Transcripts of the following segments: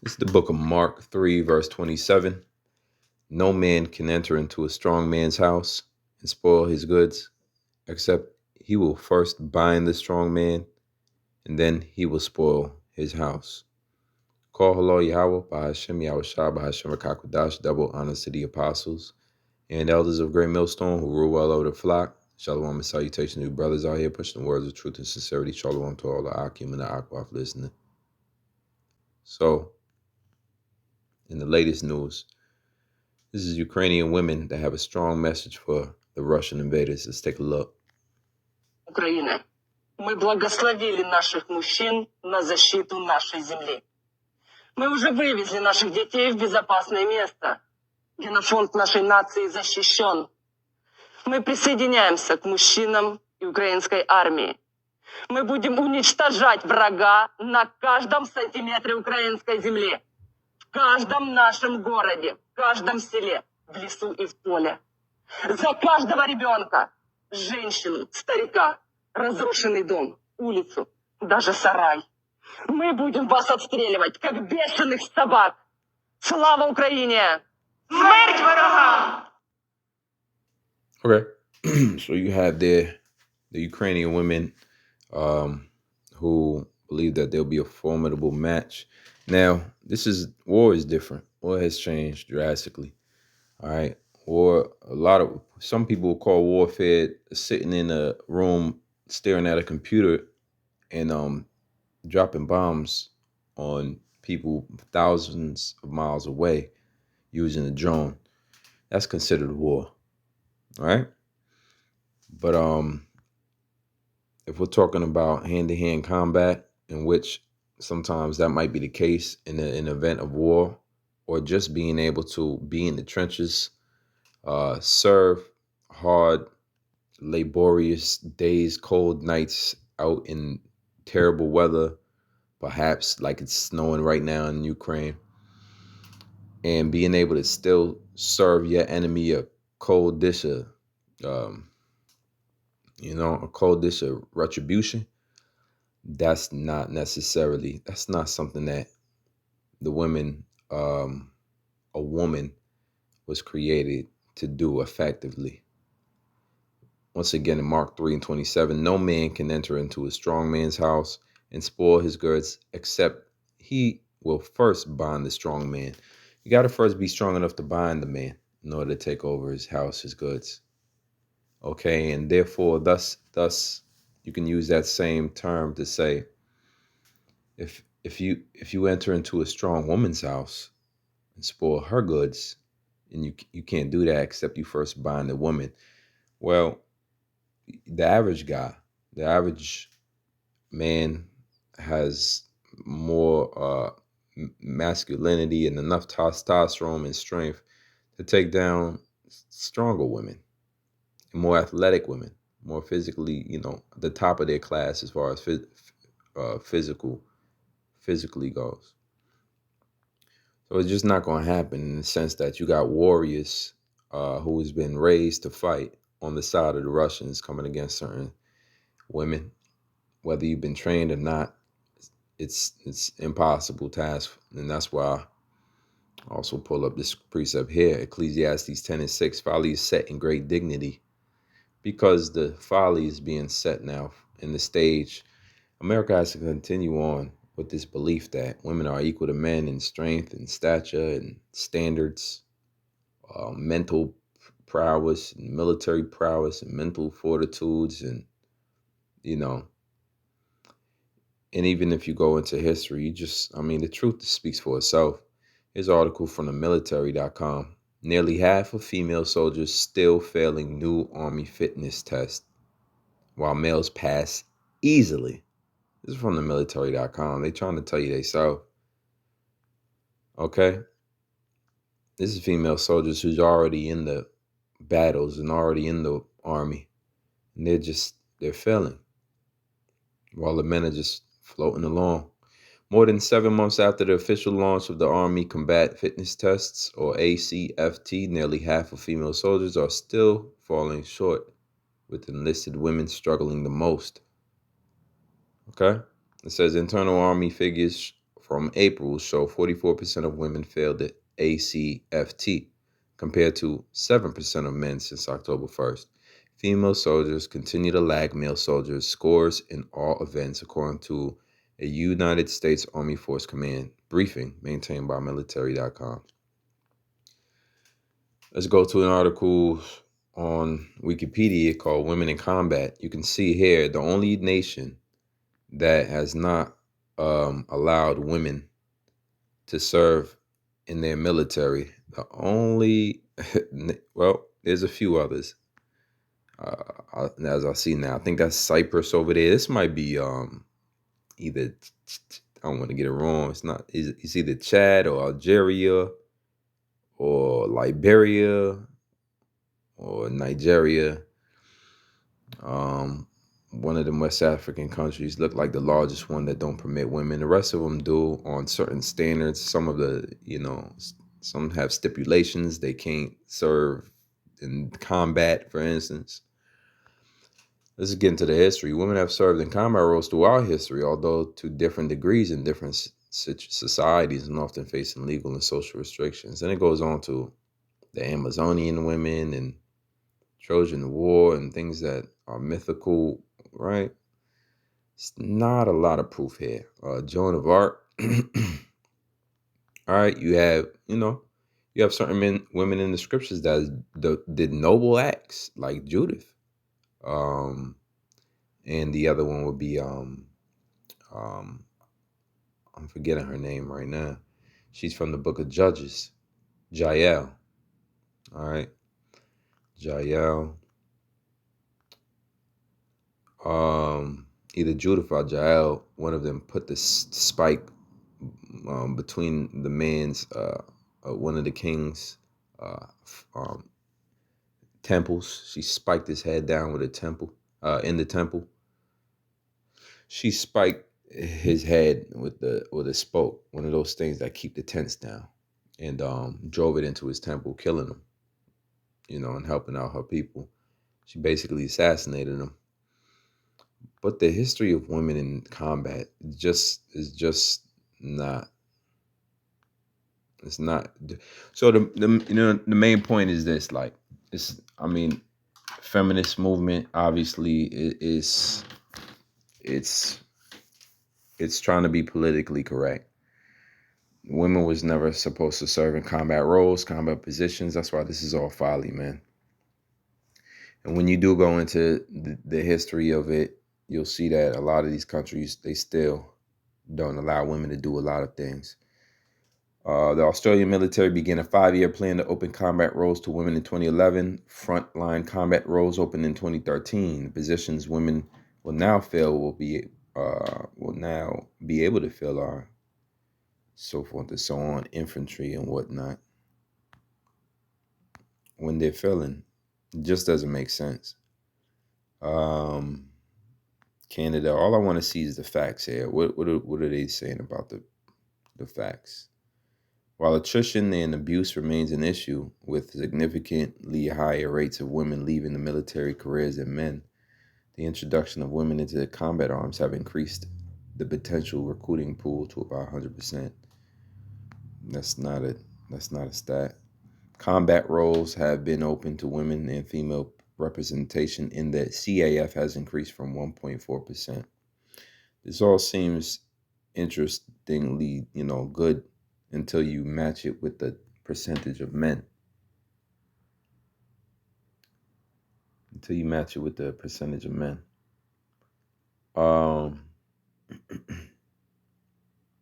This is the book of Mark 3, verse 27. No man can enter into a strong man's house and spoil his goods, except he will first bind the strong man, and then he will spoil his house. Call hello Yahweh, Bahashem Yahushua, Bahashem Rakakwadash, double honors to the apostles and elders of Great Millstone who rule well over the flock. Shalom and salutation to brothers out here pushing the words of truth and sincerity. Shalom to all the Akim and the Akwaf listening. So, in the latest news, this is Ukrainian women that have a strong message for the Russian invaders. Let's take a look. Украина, мы благословили наших мужчин на защиту нашей земли. Мы уже вывезли наших детей в безопасное место. Генофонд нашей нации защищен. Мы присоединяемся к мужчинам и украинской армии. Мы будем уничтожать врага на каждом сантиметре украинской земли. В каждом нашем городе, в каждом селе, в лесу и в поле. За каждого ребенка, женщину, старика, разрушенный дом, улицу, даже сарай. Мы будем вас отстреливать, как бешеных собак. Слава Украине! Смерть ворогам! Okay, so you have there the Ukrainian women who believe that there'll be a formidable match. Now, war is different. War has changed drastically. All right. Some people call warfare sitting in a room staring at a computer and dropping bombs on people thousands of miles away using a drone. That's considered war. All right. But if we're talking about hand-to-hand combat, in which sometimes that might be the case in an event of war, or just being able to be in the trenches, serve hard, laborious days, cold nights out in terrible weather, perhaps like it's snowing right now in Ukraine, and being able to still serve your enemy a cold dish of, a cold dish of retribution. That's not something that a woman was created to do effectively. Once again, in Mark 3 and 27, no man can enter into a strong man's house and spoil his goods, except he will first bind the strong man. You got to first be strong enough to bind the man in order to take over his house, his goods. Okay, and therefore, thus, you can use that same term to say, if you enter into a strong woman's house and spoil her goods, and you can't do that except you first bind the woman. Well, the average guy, the average man has more masculinity and enough testosterone and strength to take down stronger women and more athletic women, more physically, the top of their class as far as physically goes. So it's just not going to happen in the sense that you got warriors who has been raised to fight on the side of the Russians coming against certain women. Whether you've been trained or not, it's impossible task. And that's why I also pull up this precept here, Ecclesiastes 10 and 6, folly is set in great dignity. Because the folly is being set now in the stage, America has to continue on with this belief that women are equal to men in strength and stature and standards, mental prowess and military prowess and mental fortitudes, and and even if you go into history, the truth speaks for itself. Here's an article from the military.com. Nearly half of female soldiers still failing new Army fitness test, while males pass easily. This is from the military.com. They trying to tell you they so. Okay? This is female soldiers who's already in the battles and already in the Army. And they're failing. While the men are just floating along. More than 7 months after the official launch of the Army Combat Fitness Tests, or ACFT, nearly half of female soldiers are still falling short, with enlisted women struggling the most. Okay? It says internal Army figures from April show 44% of women failed the ACFT, compared to 7% of men since October 1st. Female soldiers continue to lag male soldiers' scores in all events, according to a United States Army Force Command briefing maintained by military.com. Let's go to an article on Wikipedia called Women in Combat. You can see here the only nation that has not allowed women to serve in their military. The only, well, there's a few others. As I see now, I think that's Cyprus over there. This might be either, I don't want to get it wrong. It's either Chad or Algeria or Liberia or Nigeria. One of them West African countries look like the largest one that don't permit women. The rest of them do on certain standards. Some of the, some have stipulations. They can't serve in combat, for instance. Let's get into the history. Women have served in combat roles throughout history, although to different degrees in different societies and often facing legal and social restrictions. And it goes on to the Amazonian women and Trojan War and things that are mythical, right? It's not a lot of proof here. Joan of Arc. All right, you have certain women in the scriptures that did noble acts, like Judith. And the other one would be I'm forgetting her name right now. She's from the book of Judges, Jael. All right, Jael. Either Judith or Jael, one of them put the spike between the man's, one of the king's temples. She spiked his head down with a temple, in the temple. She spiked his head with a spoke, one of those things that keep the tents down, and drove it into his temple, killing him, and helping out her people. She basically assassinated him. But the history of women in combat is just not. It's not. So the main point is this: like, feminist movement obviously it's trying to be politically correct. Women was never supposed to serve in combat roles, combat positions. That's why this is all folly, man. And when you do go into the history of it, you'll see that a lot of these countries, they still don't allow women to do a lot of things. The Australian military began a 5-year plan to open combat roles to women in 2011. Frontline combat roles opened in 2013. The positions women will now be able to fill are so forth and so on, infantry and whatnot. When they're filling, it just doesn't make sense. Canada, all I want to see is the facts here. What are they saying about the facts? While attrition and abuse remains an issue, with significantly higher rates of women leaving the military careers than men, the introduction of women into the combat arms have increased the potential recruiting pool to about 100%. That's not a stat. Combat roles have been open to women, and female representation in the CAF has increased from 1.4%. This all seems interestingly, good until you match it with the percentage of men.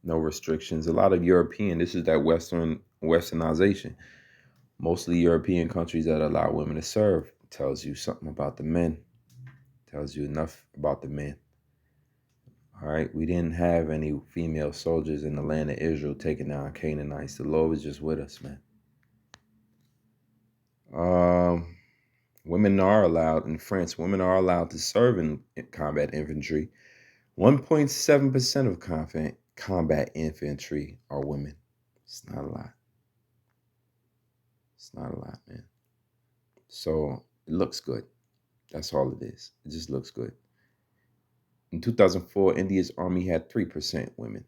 No restrictions. A lot of European, this is that westernization. Mostly European countries that allow women to serve. Tells you something about the men. Tells you enough about the men. All right, we didn't have any female soldiers in the land of Israel taking down Canaanites. The Lord was just with us, man. Women are allowed in France. Women are allowed to serve in combat infantry. 1.7% of combat infantry are women. It's not a lot. It's not a lot, man. So it looks good. That's all it is. It just looks good. In 2004, India's army had 3% women.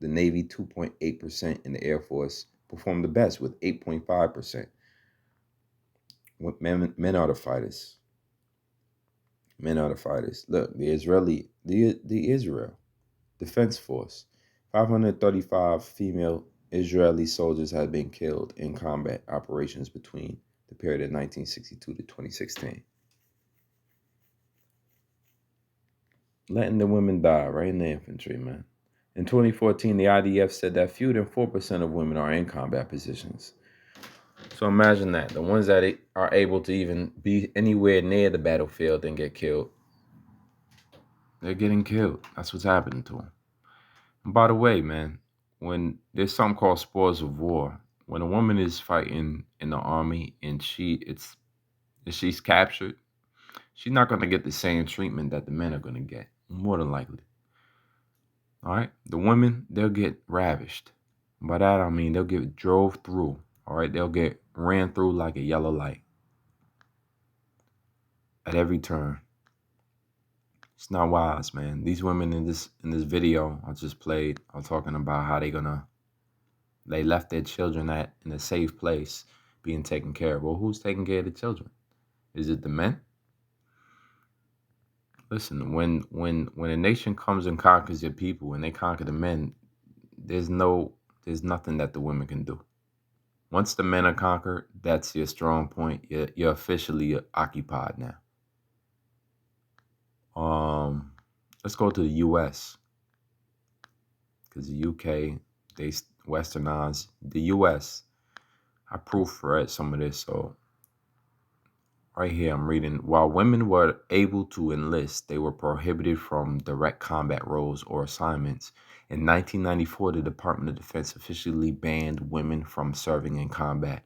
The Navy 2.8%, and the Air Force performed the best with 8.5%. Men are the fighters. Men are the fighters. Look, the Israel Defense Force, 535 female Israeli soldiers have been killed in combat operations between the period of 1962 to 2016. Letting the women die right in the infantry, man. In 2014, the IDF said that fewer than 4% of women are in combat positions. So imagine that. The ones that are able to even be anywhere near the battlefield and get killed, they're getting killed. That's what's happening to them. And by the way, man, when there's something called spoils of war, when a woman is fighting in the army and she's captured, she's not going to get the same treatment that the men are going to get, more than likely. All right? The women, they'll get ravished. By that, I mean they'll get drove through. All right? They'll get ran through like a yellow light at every turn. It's not wise, man. These women in this video I just played are talking about how they left their children in a safe place being taken care of. Well, who's taking care of the children? Is it the men? Listen, when a nation comes and conquers your people and they conquer the men, there's nothing that the women can do. Once the men are conquered, that's your strong point. You're officially occupied now. Let's go to the U.S. because the UK, they westernized the U.S. I proofread some of this, so right here I'm reading. While women were able to enlist, they were prohibited from direct combat roles or assignments. In 1994, the Department of Defense officially banned women from serving in combat.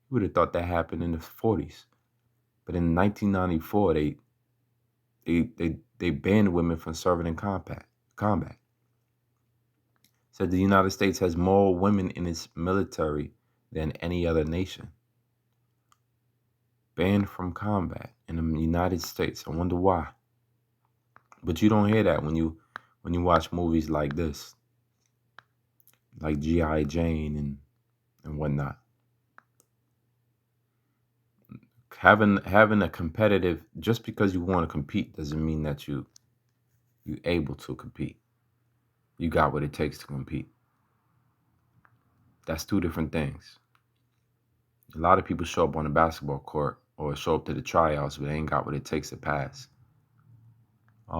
You would have thought that happened in the 40s. But in 1994, they banned women from serving in combat. Said the United States has more women in its military than any other nation. Banned from combat in the United States. I wonder why. But you don't hear that when you watch movies like this, like G.I. Jane and whatnot. Having a competitive, just because you want to compete doesn't mean that you're able to compete. You got what it takes to compete. That's two different things. A lot of people show up on the basketball court or show up to the tryouts, but they ain't got what it takes to pass. There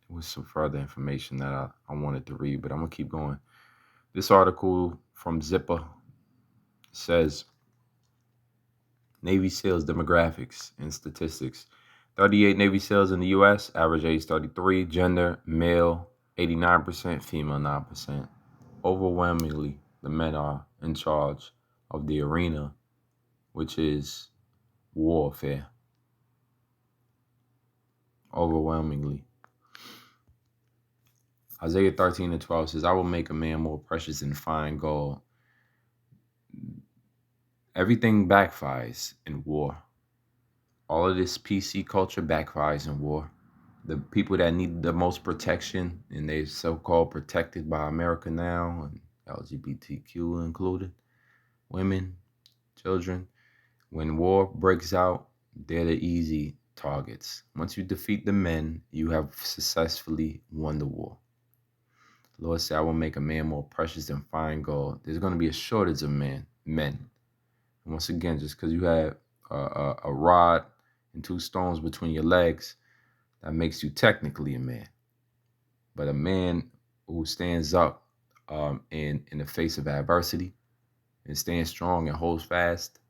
was some further information that I wanted to read, but I'm going to keep going. This article from Zipper says Navy SEALs demographics and statistics. 38 Navy SEALs in the U.S., average age 33, gender, male, 89%, female, 9%. Overwhelmingly, the men are in charge of the arena, which is warfare. Overwhelmingly. Isaiah 13:12 says, I will make a man more precious than fine gold. Everything backfires in war. All of this PC culture backfires in war. The people that need the most protection, and they're so-called protected by America now, and LGBTQ included, women, children, when war breaks out, they're the easy targets. Once you defeat the men, you have successfully won the war. The Lord said, I will make a man more precious than fine gold. There's going to be a shortage of men. And once again, just because you have a rod and two stones between your legs, that makes you technically a man. But a man who stands up in the face of adversity and stands strong and holds fast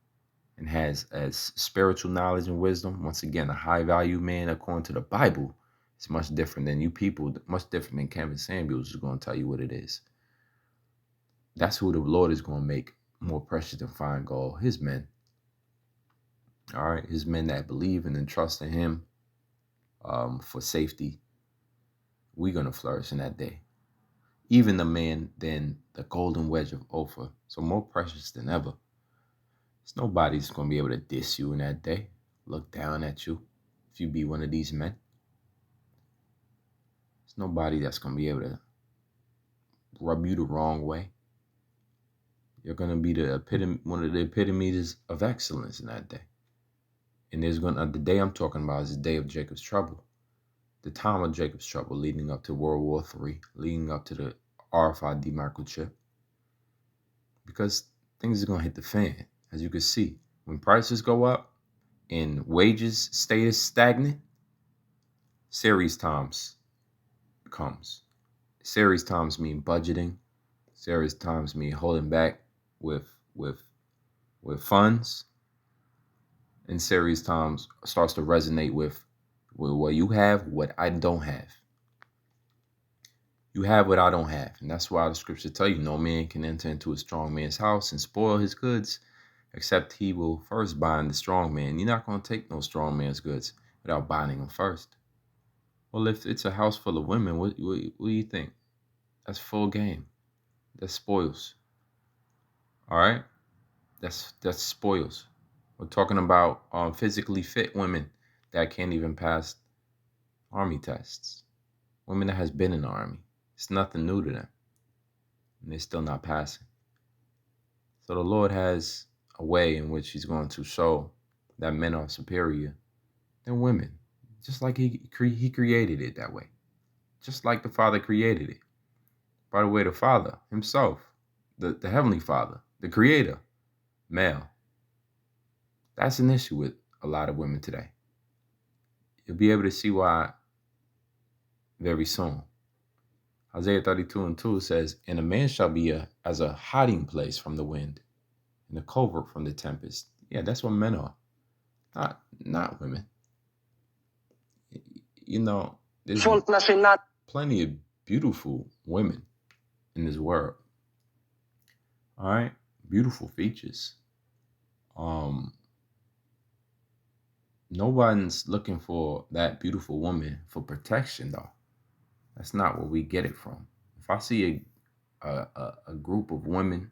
and has as spiritual knowledge and wisdom, once again, a high value man according to the Bible, it's much different than you people, much different than Kevin Samuels is going to tell you what it is. That's who the Lord is going to make more precious than fine gold, his men. All right, his men that believe and trust in him for safety. We're going to flourish in that day. Even the man than the golden wedge of Ophir, so more precious than ever. There's nobody's going to be able to diss you in that day, look down at you if you be one of these men. nobody that's going to be able to rub you the wrong way. You're going to be one of the epitomes of excellence in that day. And the day I'm talking about is the day of Jacob's trouble. The time of Jacob's trouble leading up to World War III, leading up to the RFID microchip. Because things are going to hit the fan. As you can see, when prices go up and wages stay stagnant, serious times comes. Serious times mean budgeting. Serious times mean holding back with funds. And serious times starts to resonate with what you have, what I don't have. You have what I don't have. And that's why the scripture tell you no man can enter into a strong man's house and spoil his goods, except he will first bind the strong man. You're not going to take no strong man's goods without binding them first. Well, if it's a house full of women, what do you think? That's full game. That's spoils. All right? That's spoils. We're talking about physically fit women that can't even pass army tests. Women that has been in the army. It's nothing new to them. And they're still not passing. So the Lord has a way in which he's going to show that men are superior than women. Just like he created it that way. Just like the Father created it. By the way, the Father himself, the Heavenly Father, the Creator, male. That's an issue with a lot of women today. You'll be able to see why very soon. Isaiah 32:2 says, and a man shall be as a hiding place from the wind, and a covert from the tempest. Yeah, that's what men are. Not women. You know, there's plenty of beautiful women in this world. All right? Beautiful features. No one's looking for that beautiful woman for protection, though. That's not where we get it from. If I see a group of women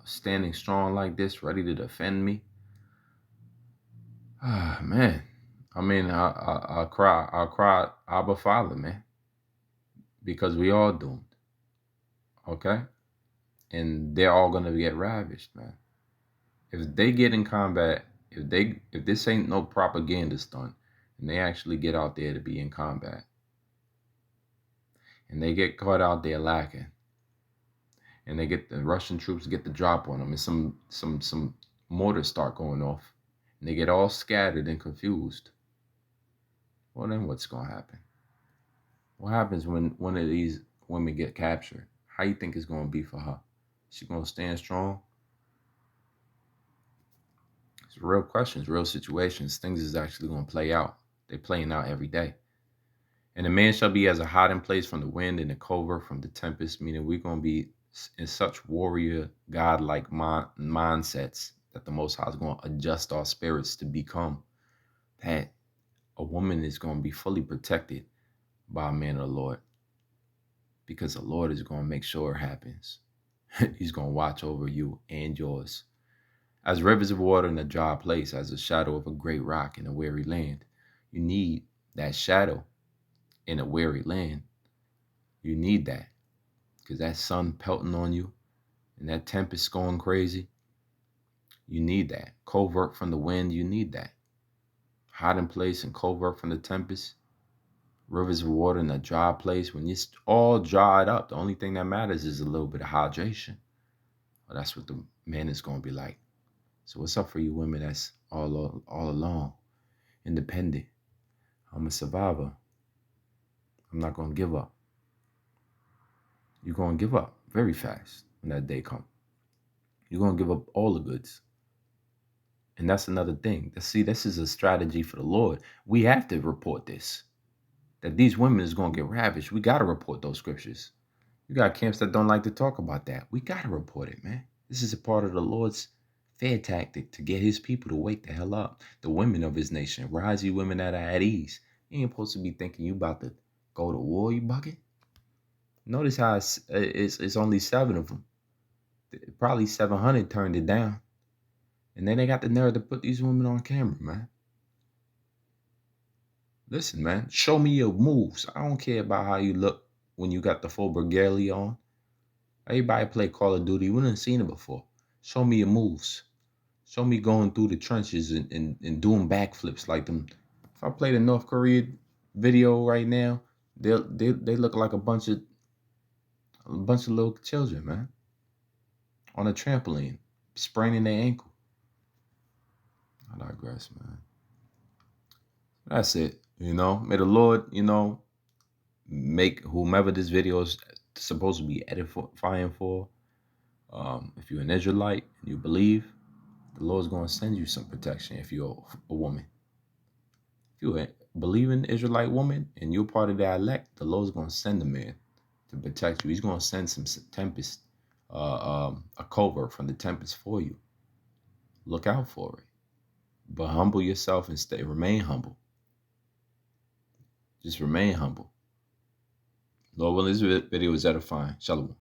standing strong like this, ready to defend me, man. I mean, I'll cry, Abba Father, man, because we all doomed. Okay, and they're all gonna get ravished, man. If they get in combat, if this ain't no propaganda stunt, and they actually get out there to be in combat, and they get caught out there lacking, and they get the Russian troops get the drop on them, and some mortars start going off, and they get all scattered and confused. Well, then what's gonna happen? What happens when one of these women get captured? How you think it's gonna be for her? She gonna stand strong? It's real questions, real situations. Things is actually gonna play out. They're playing out every day. And a man shall be as a hiding place from the wind and a covert from the tempest, meaning we're gonna be in such warrior, godlike mindsets that the Most High is gonna adjust our spirits to become that a woman is gonna be fully protected by a man of the Lord, because the Lord is going to make sure it happens. He's going to watch over you and yours. As rivers of water in a dry place, as a shadow of a great rock in a weary land. You need that shadow in a weary land. You need that, because that sun pelting on you and that tempest going crazy. You need that. Covert from the wind, you need that. Hiding place and covert from the tempest. Rivers of water in a dry place. When it's all dried up, the only thing that matters is a little bit of hydration. Well, that's what the man is going to be like. So what's up for you women that's all alone, independent? I'm a survivor. I'm not going to give up. You're going to give up very fast when that day comes. You're going to give up all the goods. And that's another thing. See, this is a strategy for the Lord. We have to report this. That these women is going to get ravished. We got to report those scriptures. You got camps that don't like to talk about that. We got to report it, man. This is a part of the Lord's fair tactic to get his people to wake the hell up. The women of his nation. Rise, you women that are at ease. You ain't supposed to be thinking you about to go to war, you bucket. Notice how it's only 7 of them. Probably 700 turned it down. And then they got the nerve to put these women on camera, man. Listen, man, show me your moves. I don't care about how you look when you got the full regalia on. Everybody play Call of Duty. We done seen it before. Show me your moves. Show me going through the trenches and doing backflips like them. If I play the North Korea video right now, they look like a bunch of little children, man, on a trampoline, spraining their ankle. I digress, man. That's it. May the Lord, make whomever this video is supposed to be edifying for. If you're an Israelite and you believe, the Lord's going to send you some protection if you're a woman. If you're a believing Israelite woman and you're part of that elect, the Lord's going to send a man to protect you. He's going to send some tempest, a covert from the tempest for you. Look out for it. But humble yourself and remain humble. Just remain humble. Lord willing, this video is edifying. Shalom.